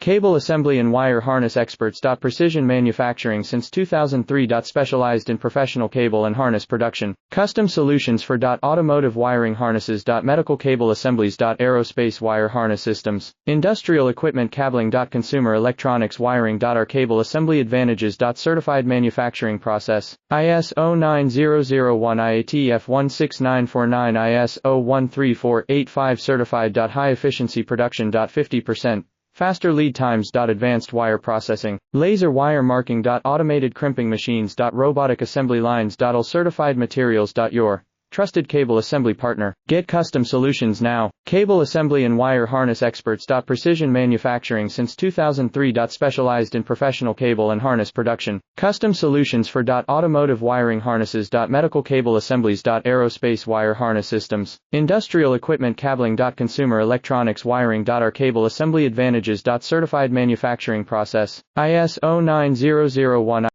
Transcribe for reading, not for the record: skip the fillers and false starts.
Cable assembly and wire harness experts. Precision manufacturing since 2003. Specialized in professional cable and harness production. Custom solutions for automotive wiring harnesses. Medical cable assemblies. Aerospace wire harness systems. Industrial equipment cabling. Consumer electronics wiring. Our cable assembly advantages. Certified manufacturing process. ISO 9001 IATF 16949 ISO 13485 certified. High efficiency production. 50%. Faster lead times. Advanced wire processing. Laser wire marking. Automated crimping machines. Robotic assembly lines. All certified materials. Your trusted cable assembly partner. Get custom solutions now. Cable assembly and wire harness experts. Precision manufacturing since 2003. Specialized in professional cable and harness production. Custom solutions for automotive wiring harnesses. Medical cable assemblies. Aerospace wire harness systems. Industrial equipment cabling. Consumer electronics wiring. Our cable assembly advantages. Certified manufacturing process. ISO 9001